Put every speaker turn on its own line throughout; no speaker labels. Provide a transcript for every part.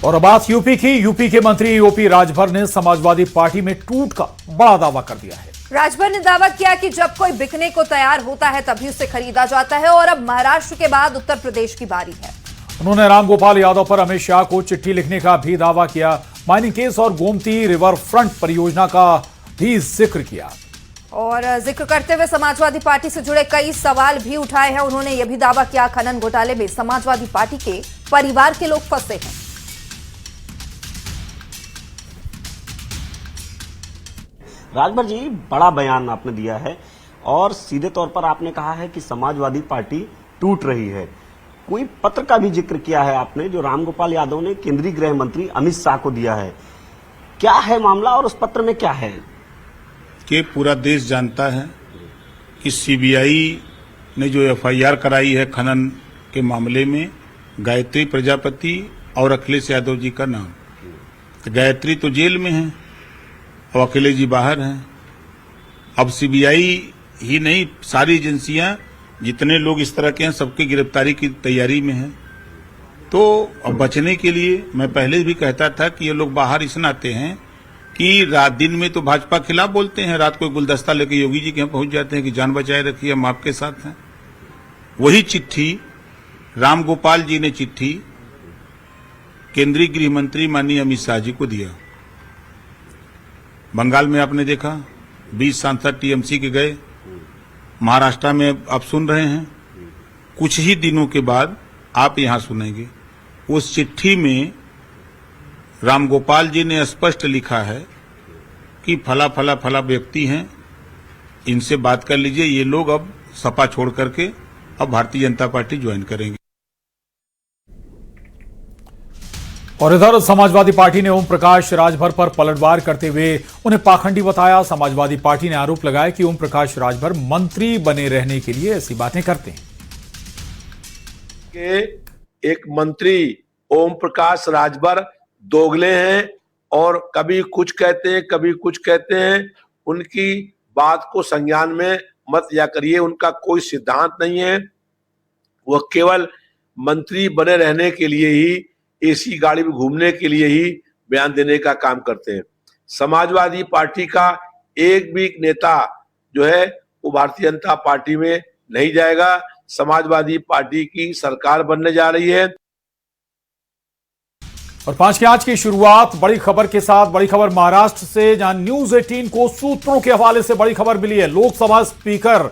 और अब बात यूपी की। यूपी के मंत्री ओपी राजभर ने समाजवादी पार्टी में टूट का बड़ा दावा कर दिया है।
राजभर ने दावा किया कि जब कोई बिकने को तैयार होता है तभी उसे खरीदा जाता है और अब महाराष्ट्र के बाद उत्तर प्रदेश की बारी है। उन्होंने
रामगोपाल यादव पर अमित शाह को चिट्ठी लिखने का भी दावा किया। माइनिंग केस और गोमती रिवर फ्रंट परियोजना का भी जिक्र किया
और जिक्र करते हुए समाजवादी पार्टी से जुड़े कई सवाल भी उठाए हैं। उन्होंने यह भी दावा किया खनन घोटाले में समाजवादी पार्टी के परिवार के लोग फंसे हैं।
राजभर जी, बड़ा बयान आपने दिया है और सीधे तौर पर आपने कहा है कि समाजवादी पार्टी टूट रही है। कोई पत्र का भी जिक्र किया है आपने, जो रामगोपाल यादव ने केंद्रीय गृह मंत्री अमित शाह को दिया है। क्या है मामला और उस पत्र में क्या है?
कि पूरा देश जानता है कि सीबीआई ने जो एफआईआर कराई है खनन के मामले में गायत्री प्रजापति और अखिलेश यादव जी का नाम, तो गायत्री तो जेल में है और अखिलेश जी बाहर हैं। अब सीबीआई ही नहीं, सारी एजेंसियां, जितने लोग इस तरह के हैं, सबकी गिरफ्तारी की तैयारी में है। तो अब बचने के लिए मैं पहले भी कहता था कि ये लोग बाहर इस नाते हैं कि रात दिन में तो भाजपा खिलाफ बोलते हैं, रात को गुलदस्ता लेके योगी जी के यहाँ पहुंच जाते हैं कि जान बचाए रखिए, हम आपके साथ हैं। वही चिट्ठी रामगोपाल जी ने चिट्ठी केंद्रीय गृह मंत्री माननीय अमित शाह जी को दिया। बंगाल में आपने देखा 20 सांसद टीएमसी के गए, महाराष्ट्र में आप सुन रहे हैं। कुछ ही दिनों के बाद आप यहां सुनेंगे। उस चिट्ठी में रामगोपाल जी ने स्पष्ट लिखा है कि फला फला फला व्यक्ति हैं, इनसे बात कर लीजिए, ये लोग अब सपा छोड़ करके अब भारतीय जनता पार्टी ज्वाइन करेंगे।
और इधर समाजवादी पार्टी ने ओम प्रकाश राजभर पर पलटवार करते हुए उन्हें पाखंडी बताया। समाजवादी पार्टी ने आरोप लगाया कि ओम प्रकाश राजभर मंत्री बने रहने के लिए ऐसी बातें करते हैं।
एक मंत्री ओम प्रकाश राजभर दोगले हैं और कभी कुछ कहते हैं, कभी कुछ कहते हैं। उनकी बात को संज्ञान में मत लिया करिए। उनका कोई सिद्धांत नहीं है। वह केवल मंत्री बने रहने के लिए ही, एसी गाड़ी में घूमने के लिए ही बयान देने का काम करते हैं। समाजवादी पार्टी का एक भी नेता जो है वो भारतीय जनता पार्टी में नहीं जाएगा। समाजवादी पार्टी की सरकार बनने जा रही है।
और 5 की आज की शुरुआत बड़ी खबर के साथ। बड़ी खबर महाराष्ट्र से, जहां न्यूज 18 को सूत्रों के हवाले से बड़ी खबर मिली है। लोकसभा स्पीकर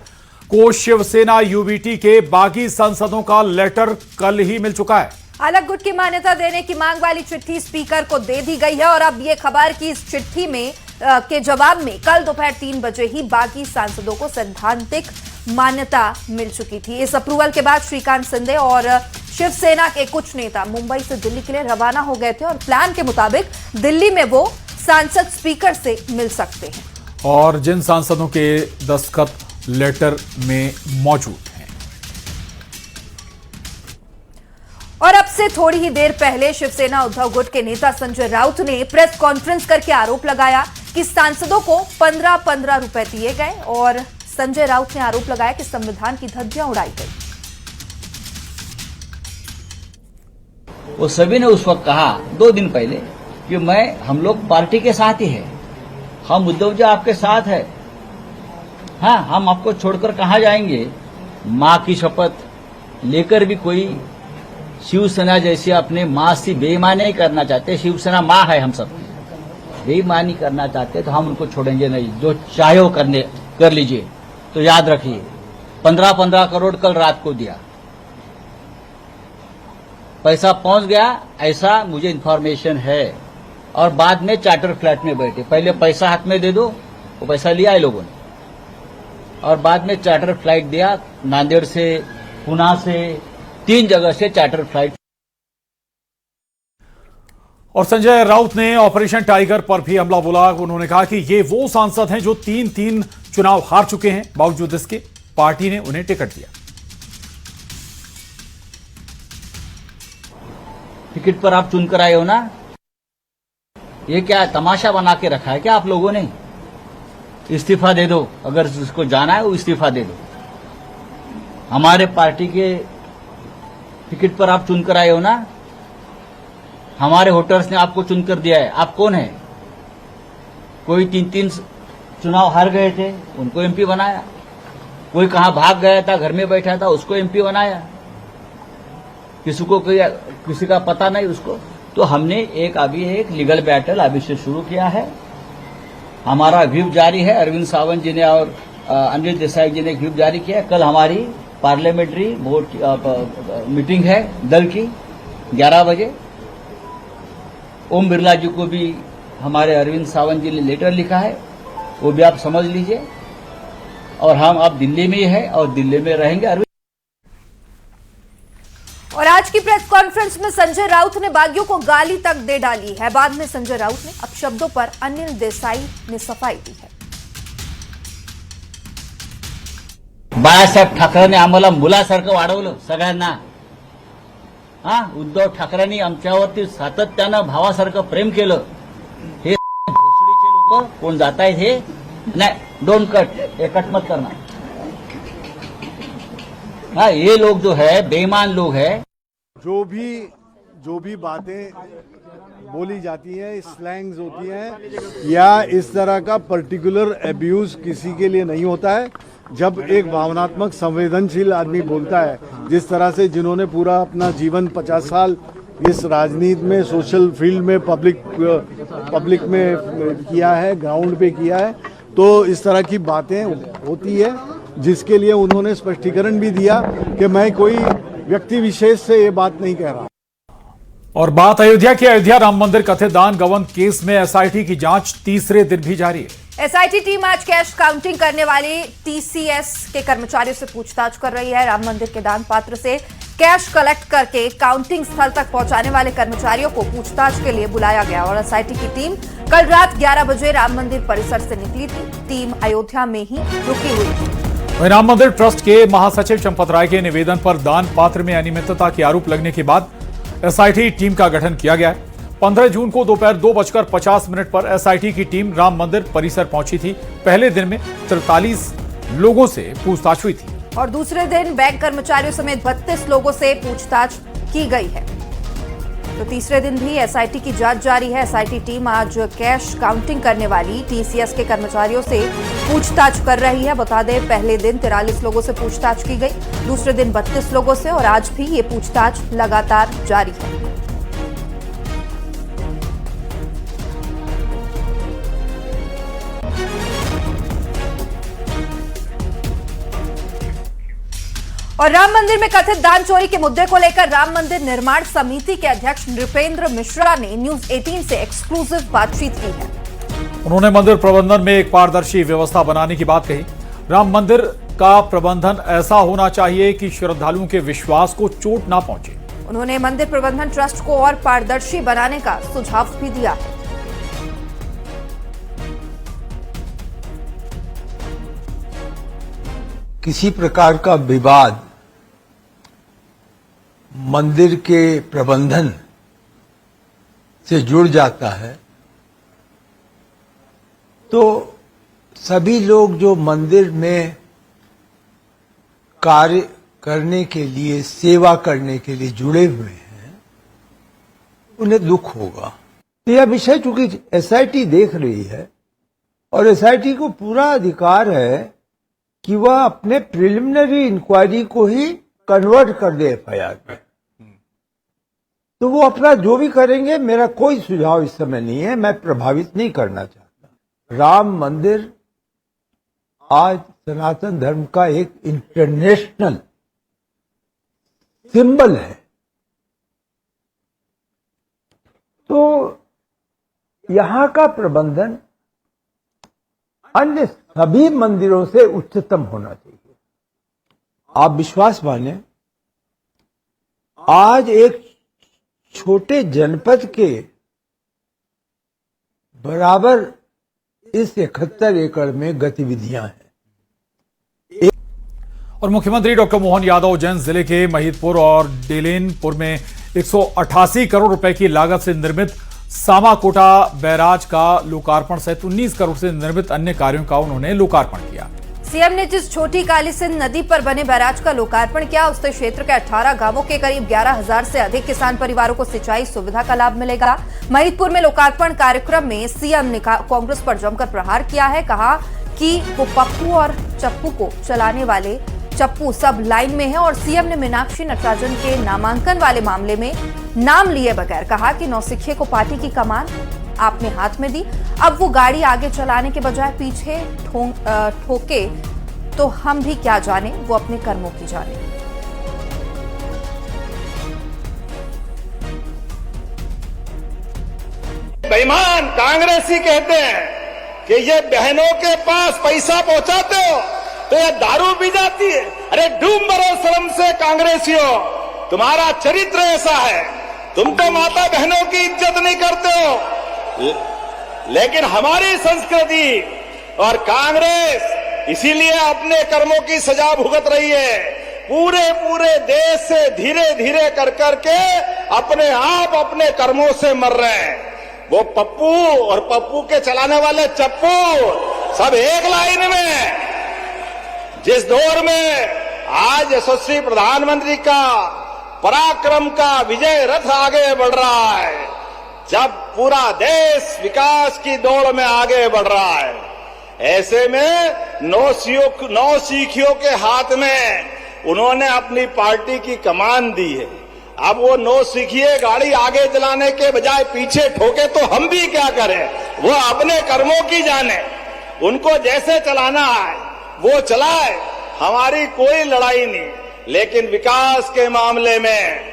को शिवसेना यूबीटी के बागी सांसदों का लेटर कल ही मिल चुका है।
अलग गुट की मान्यता देने की मांग वाली चिट्ठी स्पीकर को दे दी गई है और अब ये खबर की इस चिट्ठी में के जवाब में कल दोपहर 3 बजे ही बागी सांसदों को सैद्धांतिक मान्यता मिल चुकी थी। इस अप्रूवल के बाद श्रीकांत शिंदे और शिवसेना के कुछ नेता मुंबई से दिल्ली के लिए रवाना हो गए थे और प्लान के मुताबिक दिल्ली में वो सांसद स्पीकर से मिल सकते हैं।
और जिन सांसदों के दस्तखत लेटर में मौजूद हैं।
और अब से थोड़ी ही देर पहले शिवसेना उद्धव गुट के नेता संजय राउत ने प्रेस कॉन्फ्रेंस करके आरोप लगाया कि सांसदों को 15-15 रुपए दिए गए और संजय राउत ने आरोप लगाया कि संविधान की धज्जियां उड़ाई गई।
वो सभी ने उस वक्त कहा 2 दिन पहले कि हम लोग पार्टी के साथ ही है, हम उद्धव जी आपके साथ है, हाँ हम आपको छोड़कर कहां जाएंगे। मां की शपथ लेकर भी कोई शिवसेना जैसे अपने मां से बेईमानी नहीं करना चाहते। शिवसेना मां है, हम सब बेईमानी करना चाहते तो हम उनको छोड़ेंगे नहीं। जो चाहे वो कर लीजिए। तो याद रखिए 15-15 करोड़ कल रात को दिया, पैसा पहुंच गया ऐसा मुझे इन्फॉर्मेशन है। और बाद में चार्टर फ्लैट में बैठे, पहले पैसा हाथ में दे दो, वो पैसा लिया है लोगों ने, और बाद में चार्टर फ्लाइट दिया। नांदेड़ से, पुणे से, 3 जगह से चार्टर फ्लाइट।
और संजय राउत ने ऑपरेशन टाइगर पर भी हमला बोला। उन्होंने कहा कि ये वो सांसद हैं जो 3 चुनाव हार चुके हैं, बावजूद इसके पार्टी ने उन्हें टिकट दिया।
टिकट पर आप चुनकर आए हो ना, ये क्या तमाशा बना के रखा है क्या आप लोगों ने? इस्तीफा दे दो, अगर उसको जाना है वो इस्तीफा दे दो। हमारे पार्टी के टिकट पर आप चुनकर आए हो ना, हमारे वोटर्स ने आपको चुनकर दिया है। आप कौन है? कोई 3-3 चुनाव हार गए थे, उनको एमपी बनाया। कोई कहां भाग गया था, घर में बैठा था, उसको एमपी बनाया। किसी का पता नहीं उसको। तो हमने अभी एक लीगल बैटल अभी से शुरू किया है। हमारा व्यूप जारी है। अरविंद सावंत जी ने और अनिल देसाई जी ने व्यूप जारी किया है। कल हमारी पार्लियामेंट्री बोर्ड मीटिंग है दल की 11 बजे। ओम बिरला जी को भी हमारे अरविंद सावंत जी ने लेटर लिखा है, वो भी आप समझ लीजिए। और हम अब दिल्ली में ही है और दिल्ली में रहेंगे।
और आज की प्रेस कॉन्फ्रेंस में संजय राउत ने बागियों को गाली तक दे डाली है। बाद में संजय राउत ने अपशब्दों पर अनिल देसाई ने सफाई दी है।
बाळासाहेब ठाकरेंनी आम्हाला मुलासारखं वाढवलं सगळ्यांना। उद्धव ठाकरेंनी आमच्यावरती सातत्यानं भावासारखं प्रेम केलं। हे भोसडीचे लोक कोण जात आहेत हे नाही, डोंट कट, हे कट मत करना। ये लोग जो है बेईमान लोग है।
जो भी बातें बोली जाती हैं, स्लैंग्स होती हैं या इस तरह का पर्टिकुलर अब्यूज किसी के लिए नहीं होता है। जब एक भावनात्मक संवेदनशील आदमी बोलता है, जिस तरह से जिन्होंने पूरा अपना जीवन 50 साल इस राजनीति में, सोशल फील्ड में, पब्लिक में किया है, ग्राउंड पे किया है, तो इस तरह की बातें होती है, जिसके लिए उन्होंने स्पष्टीकरण भी दिया कि मैं कोई व्यक्ति विशेष से ये बात नहीं कह रहा।
और बात अयोध्या की। अयोध्या राम मंदिर कथित दान गबन केस में एसआईटी की जांच तीसरे दिन भी जारी है।
एसआईटी टीम आज कैश काउंटिंग करने वाले टीसीएस के कर्मचारियों से पूछताछ कर रही है। राम मंदिर के दान पात्र से कैश कलेक्ट करके काउंटिंग स्थल तक पहुंचाने वाले कर्मचारियों को पूछताछ के लिए बुलाया गया और एसआईटी की टीम कल रात 11 बजे राम मंदिर परिसर से निकली थी। टीम अयोध्या में ही रुकी हुई थी।
राम मंदिर ट्रस्ट के महासचिव चंपत राय के निवेदन पर दान पात्र में अनियमितता के आरोप लगने के बाद एसआईटी टीम का गठन किया गया है। 15 जून को दोपहर 2:50 पर एसआईटी की टीम राम मंदिर परिसर पहुंची थी। पहले दिन में 43 लोगों से पूछताछ हुई थी
और दूसरे दिन बैंक कर्मचारियों समेत 32 लोगों से पूछताछ की गई है। तो तीसरे दिन भी एसआईटी की जांच जारी है। एसआईटी टीम आज कैश काउंटिंग करने वाली टीसीएस के कर्मचारियों से पूछताछ कर रही है। बता दें, पहले दिन 43 लोगों से पूछताछ की गई, दूसरे दिन 32 लोगों से और आज भी ये पूछताछ लगातार जारी है। और राम मंदिर में कथित दान चोरी के मुद्दे को लेकर राम मंदिर निर्माण समिति के अध्यक्ष नृपेंद्र मिश्रा ने न्यूज 18 से एक्सक्लूसिव बातचीत की है।
उन्होंने मंदिर प्रबंधन में एक पारदर्शी व्यवस्था बनाने की बात कही। राम मंदिर का प्रबंधन ऐसा होना चाहिए कि श्रद्धालुओं के विश्वास को चोट ना पहुंचे।
उन्होंने मंदिर प्रबंधन ट्रस्ट को और पारदर्शी बनाने का सुझाव भी दिया है।
किसी प्रकार का विवाद मंदिर के प्रबंधन से जुड़ जाता है तो सभी लोग जो मंदिर में कार्य करने के लिए, सेवा करने के लिए जुड़े हुए हैं, उन्हें दुख होगा। यह विषय चूंकि एसआईटी देख रही है और एसआईटी को पूरा अधिकार है कि वह अपने प्रिलिमिनरी इंक्वायरी को ही कन्वर्ट कर दे एफआईआर में, तो वो अपना जो भी करेंगे, मेरा कोई सुझाव इस समय नहीं है, मैं प्रभावित नहीं करना चाहता। राम मंदिर आज सनातन धर्म का एक इंटरनेशनल सिंबल है, तो यहां का प्रबंधन अन्य सभी मंदिरों से उच्चतम होना चाहिए। आप विश्वास माने, आज एक छोटे जनपद के बराबर इस 71 एकड़ में गतिविधियां हैं।
और मुख्यमंत्री डॉक्टर मोहन यादव जैन जिले के महिदपुर और डेलेनपुर में 188 करोड़ रुपए की लागत से निर्मित सामाकोटा बैराज का लोकार्पण सहित 19 करोड़ से निर्मित अन्य कार्यों का उन्होंने लोकार्पण किया।
सीएम ने जिस छोटी काली सिंध नदी पर बने बैराज का लोकार्पण किया, उससे क्षेत्र के 18 गांवों के करीब 11,000 से अधिक किसान परिवारों को सिंचाई सुविधा का लाभ मिलेगा। महिदपुर में लोकार्पण कार्यक्रम में सीएम ने कांग्रेस पर जमकर प्रहार किया है। कहा कि वो पप्पू और चप्पू को चलाने वाले चप्पू सब लाइन में है और सीएम ने मीनाक्षी नटराजन के नामांकन वाले मामले में नाम लिए बगैर कहा कि नौसिखिए को पार्टी की कमान आपने हाथ में दी, अब वो गाड़ी आगे चलाने के बजाय पीछे ठोके तो हम भी क्या जाने, वो अपने कर्मों की जाने।
बेईमान कांग्रेसी कहते हैं कि ये बहनों के पास पैसा पहुंचाते हो तो ये दारू पी जाती है। अरे डूब मरो शर्म से कांग्रेसियों, तुम्हारा चरित्र ऐसा है, तुम तो माता बहनों की इज्जत नहीं करते हो। लेकिन हमारी संस्कृति और कांग्रेस इसीलिए अपने कर्मों की सजा भुगत रही है। पूरे देश से धीरे धीरे कर करके अपने आप अपने कर्मों से मर रहे हैं। वो पप्पू और पप्पू के चलाने वाले चप्पू सब एक लाइन में। जिस दौर में आज यशस्वी प्रधानमंत्री का पराक्रम का विजय रथ आगे बढ़ रहा है, जब पूरा देश विकास की दौड़ में आगे बढ़ रहा है, ऐसे में नौसिखियों के हाथ में उन्होंने अपनी पार्टी की कमान दी है। अब वो नौसिखिए गाड़ी आगे चलाने के बजाय पीछे ठोके तो हम भी क्या करें, वो अपने कर्मों की जाने। उनको जैसे चलाना है वो चलाए, हमारी कोई लड़ाई नहीं। लेकिन विकास के मामले में